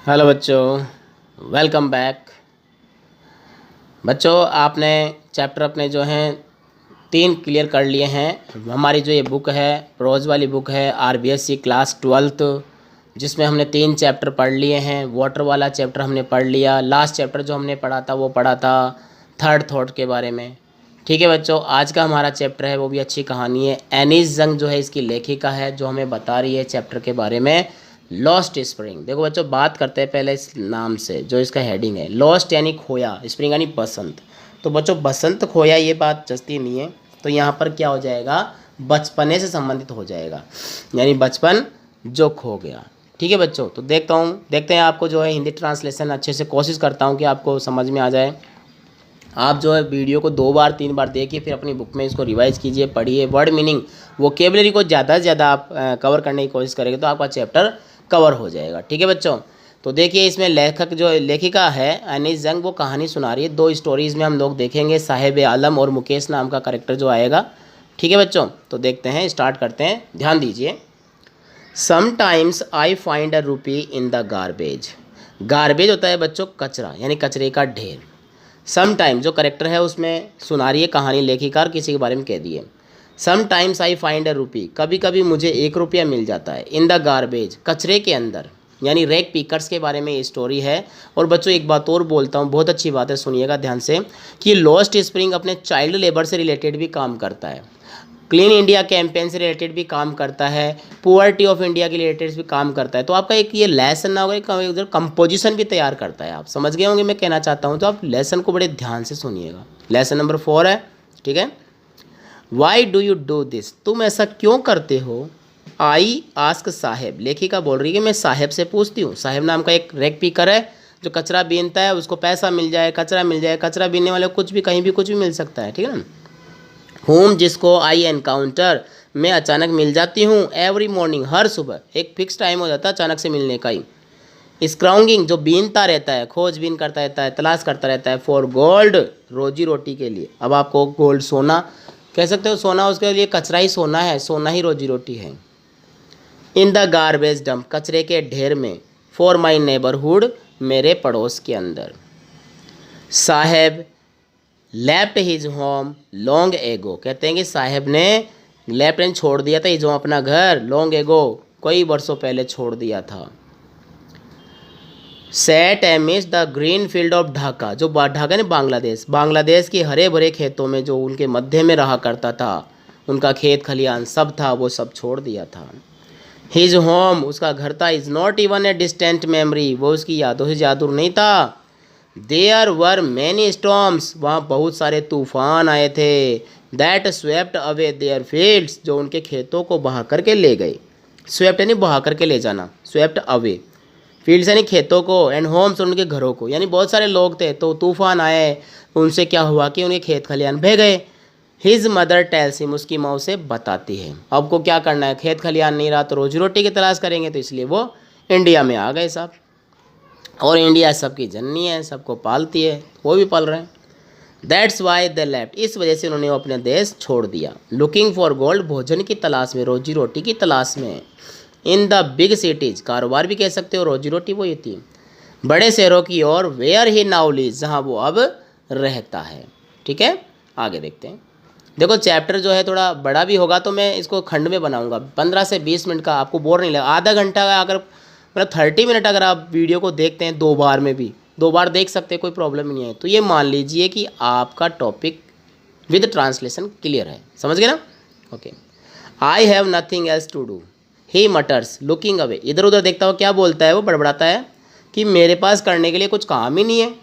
Hello बच्चों, welcome back. बच्चों, आपने चैप्टर अपने जो हैं 3 क्लियर कर लिए हैं। हमारी जो ये बुक है, प्रोज वाली बुक है, आरबीएससी क्लास 12th, जिसमें हमने 3 चैप्टर पढ़ लिए हैं। वाटर वाला चैप्टर हमने पढ़ लिया। लास्ट चैप्टर जो हमने पढ़ा था वो पढ़ा था थर्ड थॉट के बारे में। ठीक है बच्चों, आज का हमारा चैप्टर है वो भी अच्छी कहानी है। एनीस जंग जो है इसकी लेखिका है, जो हमें बता रही है चैप्टर के बारे में, लॉस्ट स्प्रिंग। देखो बच्चों, बात करते हैं पहले इस नाम से, जो इसका हेडिंग है लॉस्ट यानी खोया, स्प्रिंग यानी बसंत। तो बच्चों, बसंत खोया ये बात जचती नहीं है। तो यहाँ पर क्या हो जाएगा, बचपने से संबंधित हो जाएगा, यानी बचपन जो खो गया। ठीक है बच्चों, तो देखते हैं आपको जो है हिंदी ट्रांसलेशन अच्छे से कोशिश करता हूँ कि आपको समझ में आ जाए। आप जो है वीडियो को 2 बार 3 बार देखिए, फिर अपनी बुक में इसको रिवाइज कीजिए, पढ़िए, वर्ड मीनिंग वोकेबलरी को ज़्यादा से ज़्यादा आप कवर करने की कोशिश करेंगे तो आपका चैप्टर कवर हो जाएगा। ठीक है बच्चों, तो देखिए इसमें लेखक जो लेखिका है एनीस जंग, वो कहानी सुना रही है। 2 स्टोरीज़ में हम लोग देखेंगे, साहिब आलम और मुकेश नाम का करेक्टर जो आएगा। ठीक है बच्चों, तो देखते हैं, स्टार्ट करते हैं, ध्यान दीजिए। समटाइम्स आई फाइंड अ रूपी इन द गार्बेज। गार्बेज होता है बच्चों कचरा, यानी कचरे का ढेर। समटाइम जो करेक्टर है उसमें सुना रही है कहानी लेखिकार, किसी के बारे में कह दिए। समटाइम्स आई फाइंड अ रूपी, कभी कभी मुझे 1 रुपया मिल जाता है। इन द गार्बेज, कचरे के अंदर, यानी रैग पिकर्स के बारे में ये स्टोरी है। और बच्चों एक बात और बोलता हूँ, बहुत अच्छी बात है, सुनिएगा ध्यान से, कि लॉस्ट स्प्रिंग अपने चाइल्ड लेबर से रिलेटेड भी काम करता है, क्लीन इंडिया कैंपेन से रिलेटेड भी काम करता है, पुअर्टी ऑफ इंडिया के रिलेटेड भी काम करता है। तो आपका एक ये लेसन ना होगा, उधर कंपोजिशन भी तैयार करता है। आप समझ गए होंगे मैं कहना चाहता हूँ, तो आप लेसन को बड़े ध्यान से सुनिएगा। लेसन नंबर 4 है, ठीक है। Why do you do this, तुम ऐसा क्यों करते हो। आई आस्क साहेब, लेखिका बोल रही है कि मैं साहेब से पूछती हूँ। साहेब नाम का एक रैग पिकर है जो कचरा बीनता है, उसको पैसा मिल जाए, कचरा मिल जाए, कचरा बीनने वाले को कुछ भी कहीं भी कुछ भी मिल सकता है, ठीक है ना। होम, जिसको आई एनकाउंटर, मैं अचानक मिल जाती हूँ। एवरी मॉर्निंग, हर सुबह, एक फिक्स टाइम हो जाता है अचानक से मिलने का ही। स्क्राउंगिंग, जो बीनता रहता है, खोजबीन करता रहता है, तलाश करता रहता है। फॉर गोल्ड, रोजी रोटी के लिए। अब आपको गोल्ड, सोना कह सकते हो, सोना उसके लिए कचरा ही सोना है, सोना ही रोजी रोटी है। इन द गार्बेज डंप, कचरे के ढेर में। फॉर माई नेबरहुड, मेरे पड़ोस के अंदर। Saheb left his home long ago, कहते हैं कि साहेब ने लेफ्ट एंड छोड़ दिया था, जो अपना घर लॉन्ग एगो, कई वर्षों पहले छोड़ दिया था। Set amiss the green field of Dhaka, जो ढाका ने बांग्लादेश, बांग्लादेश के हरे भरे खेतों में, जो उनके मध्य में रहा करता था, उनका खेत खलियान सब था, वो सब छोड़ दिया था। हिज होम, उसका घर था। Is not even a distant memory, वो उसकी यादों से ज़्यादा दूर नहीं था। देयर वर मैनी स्टॉर्म्स, वहाँ बहुत सारे तूफान आए थे। That swept away there fields, जो उनके खेतों को बहा करके ले गए। स्वेप्ट यानी बहा करके ले जाना, स्वेप्ट अवे। फील्ड्स यानी खेतों को, एंड होम्स उनके घरों को, यानी बहुत सारे लोग थे तो तूफान आए, उनसे क्या हुआ कि उनके खेत खलियान बह गए। हिज मदर टेल्स हिम, उसकी माँ उसे बताती है। अब को क्या करना है, खेत खलियान नहीं रहा तो रोजी रोटी की तलाश करेंगे, तो इसलिए वो इंडिया में आ गए साहब। और इंडिया सबकी जननी है, सबको पालती है, वो भी पाल रहे हैं। दैट्स वाई दे लेफ्ट, इस वजह से उन्होंने अपने देश छोड़ दिया। लुकिंग फॉर गोल्ड, भोजन की तलाश में, रोजी रोटी की तलाश में। इन द बिग सिटीज, कारोबार भी कह सकते हो, रोजी रोटी वही थी, बड़े शहरों की ओर। वेयर ही नाउ लिव्स, जहाँ वो अब रहता है। ठीक है, आगे देखते हैं। देखो चैप्टर जो है थोड़ा बड़ा भी होगा, तो मैं इसको खंड में बनाऊंगा, 15 से 20 मिनट का, आपको बोर नहीं लगेगा। आधा घंटा का, अगर मतलब 30 मिनट अगर आप वीडियो को देखते हैं 2 बार में भी, 2 बार देख सकते हैं, कोई प्रॉब्लम नहीं है। तो ये मान लीजिए कि आपका टॉपिक विद ट्रांसलेशन क्लियर है, समझ गए ना। Okay. I have nothing else to do, he mutters looking away, इधर उधर देखता हुआ क्या बोलता है, वो बड़बड़ाता है कि मेरे पास करने के लिए कुछ काम ही नहीं है।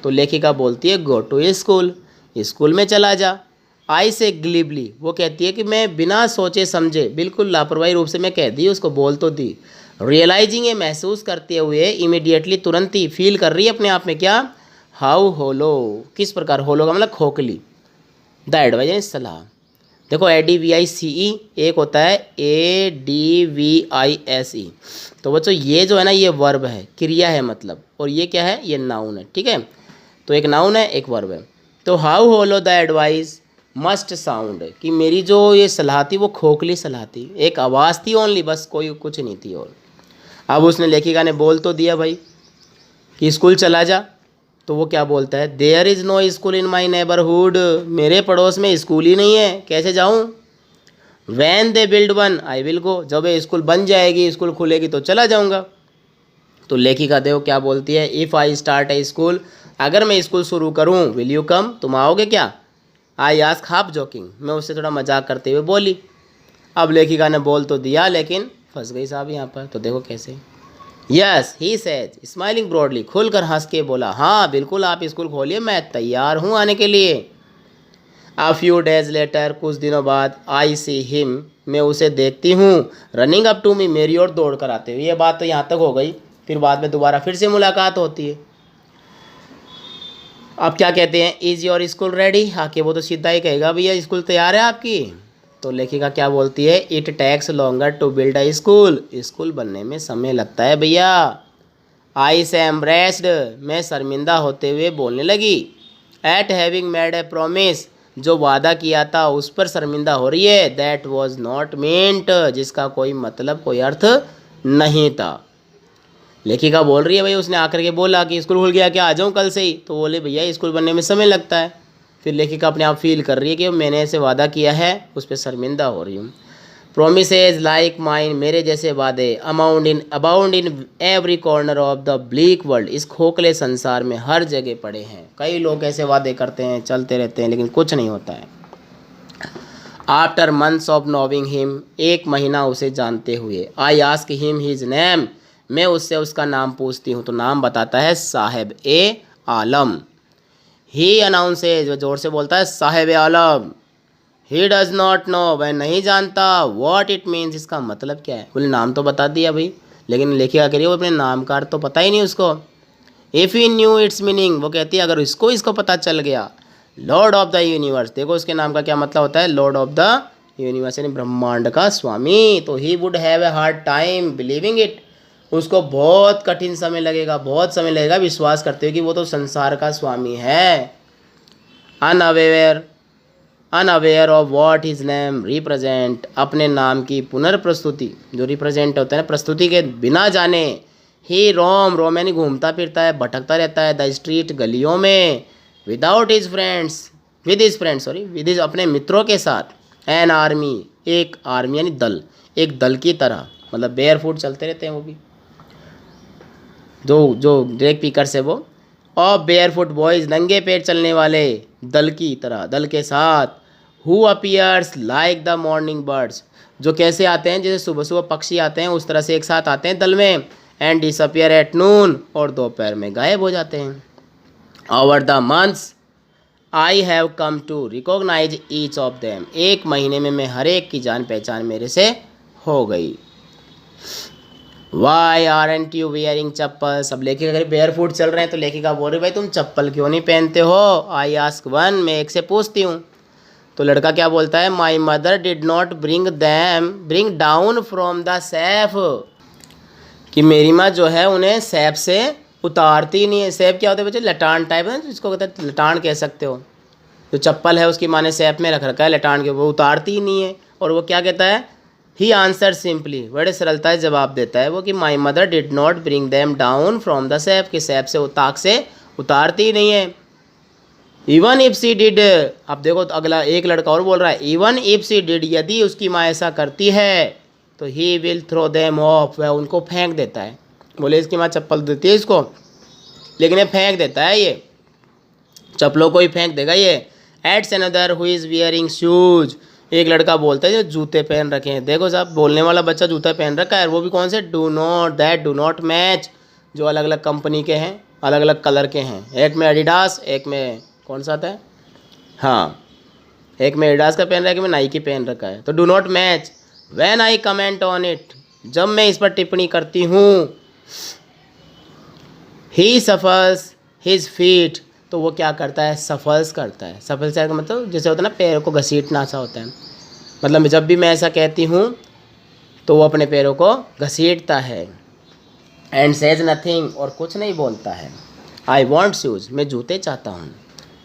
तो लेखिका बोलती है गो टू स्कूल, स्कूल में चला जा। आई से ग्लिबली, वो कहती है कि मैं बिना सोचे समझे, बिल्कुल लापरवाही रूप से मैं कह दी, उसको बोल तो दी। रियलाइजिंग, ये महसूस करते हुए, इमीडिएटली, तुरंत ही, फील कर रही है अपने आप में, क्या, हाउ होलो, किस प्रकार, होलो का मतलब खोखली। द एडवाइस यानी सलाह। देखो ADVICE एक होता है ADVISE, तो बच्चों ये जो है ना, ये वर्ब है, क्रिया है मतलब, और ये क्या है, ये नाउन है। ठीक है, तो एक नाउन है, एक वर्ब है। तो how hollow the advice must sound, कि मेरी जो ये सलाह थी वो खोखली सलाह थी, एक आवाज़ थी ओनली, बस कोई कुछ नहीं थी और। अब उसने, लेखिका ने बोल तो दिया भाई, कि स्कूल चला जा, तो वो क्या बोलता है, there is no school in my neighbourhood, मेरे पड़ोस में स्कूल ही नहीं है, कैसे जाऊँ। When they build one I will go, जब ये स्कूल बन जाएगी, स्कूल खुलेगी तो चला जाऊँगा। तो लेखिका देखो क्या बोलती है, if I start A school, अगर मैं स्कूल शुरू करूँ, विल यू कम, तुम आओगे क्या। आई आस्क हाफ जोकिंग, मैं उससे थोड़ा मजाक करते हुए बोली। अब लेखिका ने बोल तो दिया लेकिन फंस गई साहब यहाँ पर। तो देखो कैसे, yes he says smiling broadly, खुलकर हंस के बोला, हाँ बिल्कुल आप स्कूल खोलिए, मैं तैयार हूँ आने के लिए। आ फ्यू डेज लेटर, कुछ दिनों बाद, आई सी हिम, मैं उसे देखती हूँ, रनिंग अप टू मी, मेरी ओर दौड़ कर आते हुए। ये बात तो यहाँ तक हो गई, फिर बाद में दोबारा फिर से मुलाकात होती है। अब क्या कहते हैं, इज़ योर स्कूल रेडी, आके वो तो सीधा ही कहेगा भैया स्कूल तैयार है आपकी। तो लेखिका क्या बोलती है, it takes longer to build a school, school बनने में समय लगता है भैया। आई से एम्ब्रेस्ड, मैं शर्मिंदा होते हुए बोलने लगी। Eight having made a promise, जो वादा किया था उस पर शर्मिंदा हो रही है। दैट वॉज नॉट मीन्ट, जिसका कोई मतलब कोई अर्थ नहीं था। लेखिका बोल रही है भाई, उसने आकर के बोला कि स्कूल खुल गया क्या, आ जाऊँ कल से ही, तो बोले भैया स्कूल बनने में समय लगता है। फिर लेखिका अपने आप फील कर रही है कि मैंने ऐसे वादा किया है, उस पर शर्मिंदा हो रही हूँ। प्रोमिसेज लाइक माइन, मेरे जैसे वादे, abound in every corner of the bleak world, इस खोखले संसार में हर जगह पड़े हैं। कई लोग ऐसे वादे करते हैं, चलते रहते हैं, लेकिन कुछ नहीं होता है। आफ्टर मंथ्स ऑफ नोविंग हिम, एक महीना उसे जानते हुए, I ask him his name, मैं उससे उसका नाम पूछती हूँ, तो नाम बताता है साहेब ए आलम। ही अनाउंसेज, वो जोर से बोलता है साहेब ए आलम। ही डज नॉट नो, वह नहीं जानता। वॉट इट मीन्स, इसका मतलब क्या है। बोले नाम तो बता दिया भाई, लेकिन लेखिका कह रही है वो अपने नाम का अर्थ तो पता ही नहीं उसको। If he new it's meaning, वो कहती है अगर इसको पता चल गया। लॉर्ड ऑफ द यूनिवर्स, देखो उसके नाम का क्या मतलब होता है, लॉर्ड ऑफ द यूनिवर्स यानी ब्रह्मांड का स्वामी। तो he would have a hard time believing it, उसको बहुत कठिन समय लगेगा, बहुत समय लगेगा विश्वास करते हुए कि वो तो संसार का स्वामी है। Unaware of what his name represent, अपने नाम की पुनर्प्रस्तुति, जो रिप्रेजेंट होता है ना, प्रस्तुति के बिना जाने। ही रोम यानी घूमता फिरता है, भटकता रहता है, द स्ट्रीट, गलियों में। विद हिज फ्रेंड्स अपने मित्रों के साथ। एन आर्मी, एक आर्मी यानी दल, एक दल की तरह, मतलब बेयर फुट चलते रहते हैं वो भी, जो ड्रैग पीकर्स है वो। और बेयर फुट बॉयज़, नंगे पैर चलने वाले दल की तरह, दल के साथ। Who appears like the morning birds, जो कैसे आते हैं जैसे सुबह सुबह पक्षी आते हैं, उस तरह से एक साथ आते हैं दल में। एंड डिसअपियर एट नून, और दोपहर में गायब हो जाते हैं। Over the months I have come to recognise each of them, एक महीने में मैं हर एक की जान पहचान मेरे से हो गई। वाई आरंट यू वेयरिंग चप्पल, सब लेखिका अगर बेयर फुट चल रहे हैं तो लेखिका बोल रही भाई तुम चप्पल क्यों नहीं पहनते हो। आई आस्क वन, मैं एक से पूछती हूँ। तो लड़का क्या बोलता है, my mother did not bring down from the Saif, कि मेरी माँ जो है उन्हें सैफ से उतारती नहीं है। सैफ क्या होता है बच्चे, लटान टाइप है, जिसको कहते हैं लटान कह सकते हो। जो चप्पल है उसकी माँ ने सैफ में रख रखा है लटान के, वो उतारती ही नहीं है। और वो क्या कहता है, ही आंसर सिंपली, बड़े सरलता से जवाब देता है वो कि my mother did not bring them down from the Saif, कि सैफ से ताक से उतारती ही नहीं है। इवन इफ सी डिड, अब देखो तो अगला एक लड़का और बोल रहा है, इवन इफ सी डिड, यदि उसकी माँ ऐसा करती है तो he will throw them off, वह उनको फेंक देता है। बोले इसकी माँ चप्पल देती है इसको, लेकिन ये फेंक देता है, ये चप्पलों को ही फेंक देगा ये। It's another who is wearing shoes, एक लड़का बोलता है जो जूते पहन रखे हैं। देखो साहब, बोलने वाला बच्चा जूता पहन रखा है, वो भी कौन से, डू नॉट मैच, जो अलग अलग कंपनी के हैं, अलग अलग कलर के हैं। एक में एडिडास, एक में कौन सा आता है, हाँ एक में एडिडास का पहन रखा है, एक में नाइकी पहन रखा है। तो do not match. When I comment on it, जब मैं इस पर टिप्पणी करती हूँ। ही सफल्स हिज फीट, तो वो क्या करता है, सफल्स करता है। सफल से मतलब जैसे होता है ना, पैरों को घसीटना सा होता है। मतलब जब भी मैं ऐसा कहती हूँ तो वो अपने पैरों को घसीटता है। एंड सेज नथिंग, और कुछ नहीं बोलता है। आई वॉन्ट शूज, मैं जूते चाहता हूँ।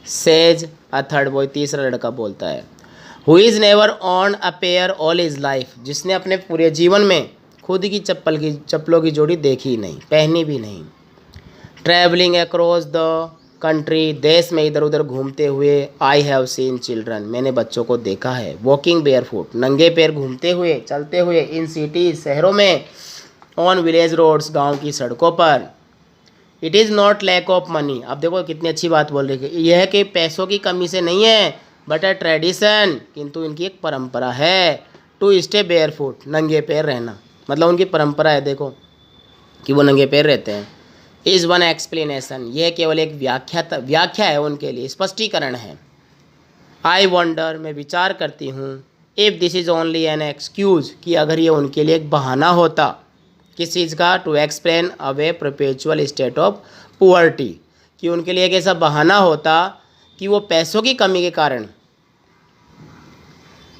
सेज अ थर्ड बॉय, तीसरा लड़का बोलता है। Who is never on a pair all is life, जिसने अपने पूरे जीवन में खुद की चप्पलों की जोड़ी देखी ही नहीं, पहनी भी नहीं। ट्रैवलिंग अक्रॉस द कंट्री, देश में इधर उधर घूमते हुए। आई हैव सीन चिल्ड्रन, मैंने बच्चों को देखा है। वॉकिंग बेयर फुट, नंगे पैर घूमते हुए, चलते हुए। इन सिटीज, शहरों में। ऑन विलेज रोड्स, गांव की सड़कों पर। It is not lack of money, अब देखो कितनी अच्छी बात बोल रही है। यह है कि पैसों की कमी से नहीं है, बट अ ट्रेडिशन, किंतु इनकी एक परंपरा है। टू स्टे बेयर फुट, नंगे पैर रहना, मतलब उनकी परंपरा है देखो कि वो नंगे पैर रहते हैं। इज़ वन एक्सप्लेनेशन, यह केवल एक व्याख्या है उनके लिए, स्पष्टीकरण है। आई वंडर, मैं विचार करती हूँ। If this is only an excuse, कि अगर ये उनके लिए एक बहाना होता। किस चीज़ का? To explain away perpetual state of poverty, कि उनके लिए एक ऐसा बहाना होता कि वो पैसों की कमी के कारण,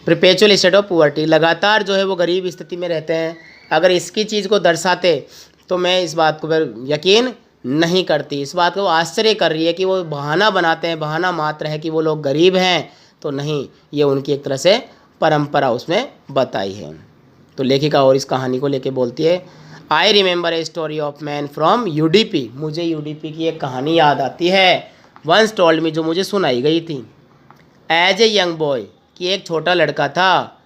परपेचुअल स्टेट ऑफ पुअर्टी, लगातार जो है वो गरीब स्थिति में रहते हैं। अगर इसकी चीज़ को दर्शाते तो मैं इस बात को यकीन नहीं करती। इस बात को आश्चर्य कर रही है कि वो बहाना बनाते हैं, बहाना मात्र है कि वो लोग गरीब हैं, तो नहीं, ये उनकी एक तरह से परंपरा उसमें बताई है। तो लेखिका और इस कहानी को लेके बोलती है, I remember a story of man from UDP, मुझे यूडीपी की एक कहानी याद आती है। वंस टोल्ड मी, जो मुझे सुनाई गई थी। एज ए यंग बॉय, कि एक छोटा लड़का था।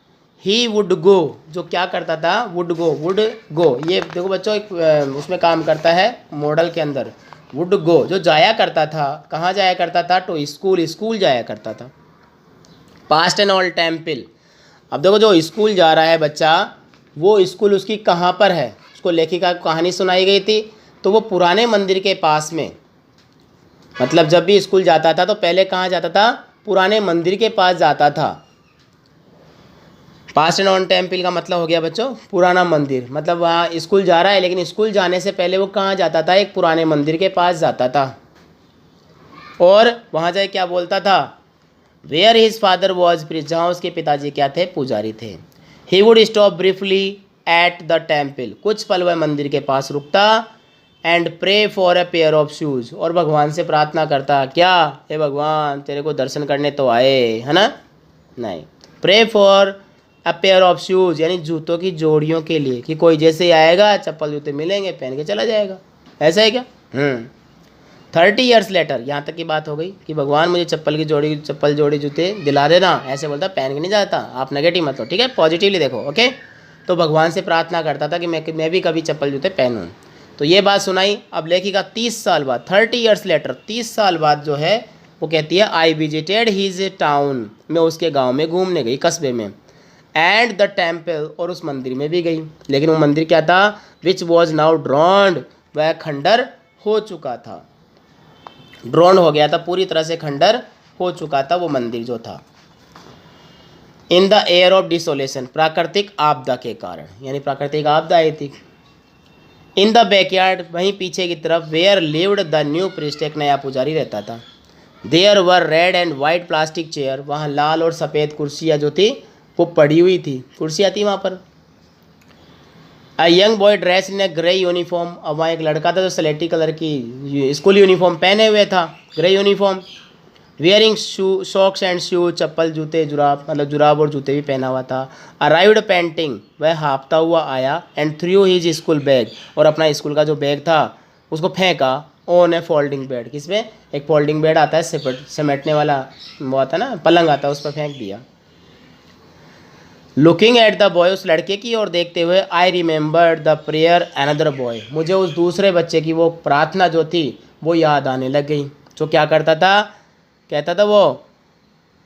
ही वुड गो, जो क्या करता था? वुड गो, ये देखो बच्चों एक उसमें काम करता है मॉडल के अंदर। वुड गो, जो जाया करता था, कहाँ जाया करता था? टू स्कूल, स्कूल जाया करता था। पास्ट एन ओल्ड टेम्पल, अब देखो जो स्कूल जा रहा है बच्चा, वो स्कूल उसकी कहाँ पर है? उसको लेखिका को कहानी सुनाई गई थी, तो वो पुराने मंदिर के पास में, मतलब जब भी स्कूल जाता था तो पहले कहाँ जाता था? पुराने मंदिर के पास जाता था। पास्ट एंड ऑन टेम्पल का मतलब हो गया बच्चों पुराना मंदिर, मतलब वहाँ स्कूल जा रहा है, लेकिन स्कूल जाने से पहले वो कहाँ जाता था? एक पुराने मंदिर के पास जाता था। और वहाँ जाए क्या बोलता था? Where his father was priest, जहाँ उसके पिताजी क्या थे? पुजारी थे। He would stop briefly at the temple, कुछ पल वह मंदिर के पास रुकता। And pray for a pair of shoes, और भगवान से प्रार्थना करता, क्या? हे भगवान, तेरे को दर्शन करने तो आए, है ना? नहीं, pray for a pair of shoes, यानी जूतों की जोड़ियों के लिए, कि कोई जैसे ही आएगा चप्पल जूते मिलेंगे, पहन के चला जाएगा। ऐसा है क्या? 30 ईयर्स लेटर, यहाँ तक की बात हो गई कि भगवान मुझे चप्पल जोड़ी जूते दिला देना, ऐसे बोलता, पहन के नहीं जाता। आप नेगेटिव मत हो, ठीक है, पॉजिटिवली देखो, ओके। तो भगवान से प्रार्थना करता था कि मैं भी कभी चप्पल जूते पहनूँ। तो ये बात सुनाई। अब लेखिका 30 साल बाद, 30 ईयर्स लेटर, 30 साल बाद जो है वो कहती है, आई विजिटेड हिज टाउन, मैं उसके गाँव में घूमने गई, कस्बे में। एंड द टेम्पल, और उस मंदिर में भी गई, लेकिन वो मंदिर क्या था? विच वॉज नाउ ड्रॉन्ड, वह खंडर हो चुका था, ड्रोन हो गया था, पूरी तरह से खंडर हो चुका था वो मंदिर जो था। इन द एयर ऑफ डिसोलेशन, प्राकृतिक आपदा के कारण, यानी प्राकृतिक आपदा आई थी। इन द बैकयार्ड, वहीं पीछे की तरफ, where lived the new priest, एक नया पुजारी रहता था। There were red and white plastic chair, वहाँ लाल और सफ़ेद कुर्सियाँ जो थी वो पड़ी हुई थी, कुर्सियाँ थी वहाँ पर। A young boy dress in A grey uniform, अब वहाँ एक लड़का था जो स्लेटी कलर की स्कूल यूनिफॉर्म पहने हुए था, grey uniform. Wearing socks and shoes, चप्पल जूते जुराब, मतलब जुराब और जूते भी पहना हुआ था। अराइव्ड पेंटिंग, वह हाँफता हुआ आया। And through his school bag, और अपना स्कूल का जो बैग था उसको फेंका। ऑन ए फोल्डिंग बेड, किस पे? एक फोल्डिंग बेड आता है, समेटने वाला वो आता है ना, पलंग आता है, उस पर फेंक दिया। लुकिंग एट द बॉय, उस लड़के की ओर देखते हुए, I remember the prayer another boy, मुझे उस दूसरे बच्चे की वो प्रार्थना जो थी वो याद आने लग गई। जो क्या करता था? कहता था वो,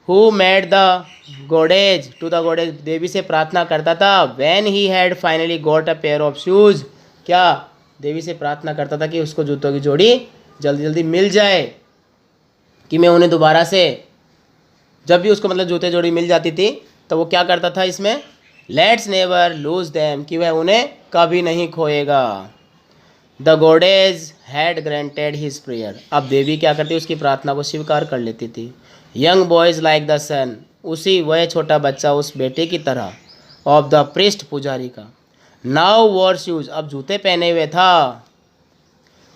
who made the goddess to the goddess, देवी से प्रार्थना करता था। When he had finally got a pair of shoes, क्या? देवी से प्रार्थना करता था कि उसको जूतों की जोड़ी जल्दी जल्दी मिल जाए, कि मैं उन्हें दोबारा से, जब भी उसको मतलब जूते जोड़ी मिल जाती थी तो वो क्या करता था इसमें? लेट्स नेवर लूज देम, कि वह उन्हें कभी नहीं खोएगा। The goddess had granted his prayer, अब देवी क्या करती? उसकी प्रार्थना को स्वीकार कर लेती थी। यंग बॉयज लाइक द सन, उसी वह छोटा बच्चा उस बेटे की तरह, ऑफ द प्रीस्ट, पुजारी का। नाउ वॉर शूज, अब जूते पहने हुए था।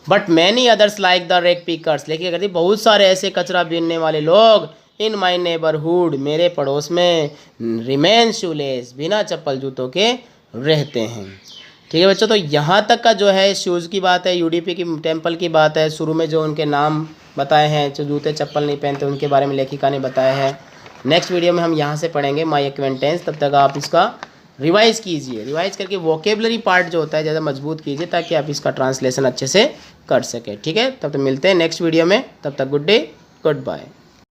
But many others like the rag pickers, लेकिन कहती बहुत सारे ऐसे कचरा बीनने वाले लोग, इन माई नेबरहुड, मेरे पड़ोस में, रिमेन शूलेस, बिना चप्पल जूतों के रहते हैं। ठीक है बच्चों, तो यहाँ तक का जो है शूज़ की बात है, यूडीपी की टेम्पल की बात है, शुरू में जो उनके नाम बताए हैं, जो जूते चप्पल नहीं पहनते उनके बारे में लेखिका ने बताया है। नेक्स्ट वीडियो में हम यहाँ से पढ़ेंगे माई एक्वेंटेंस। तब तक आप इसका रिवाइज़ कीजिए, रिवाइज़ करके वोकेबलरी पार्ट जो होता है ज़्यादा मजबूत कीजिए ताकि आप इसका ट्रांसलेशन अच्छे से कर सकें। ठीक है, तब तक मिलते हैं नेक्स्ट वीडियो में, तब तक गुड डे, गुड बाय।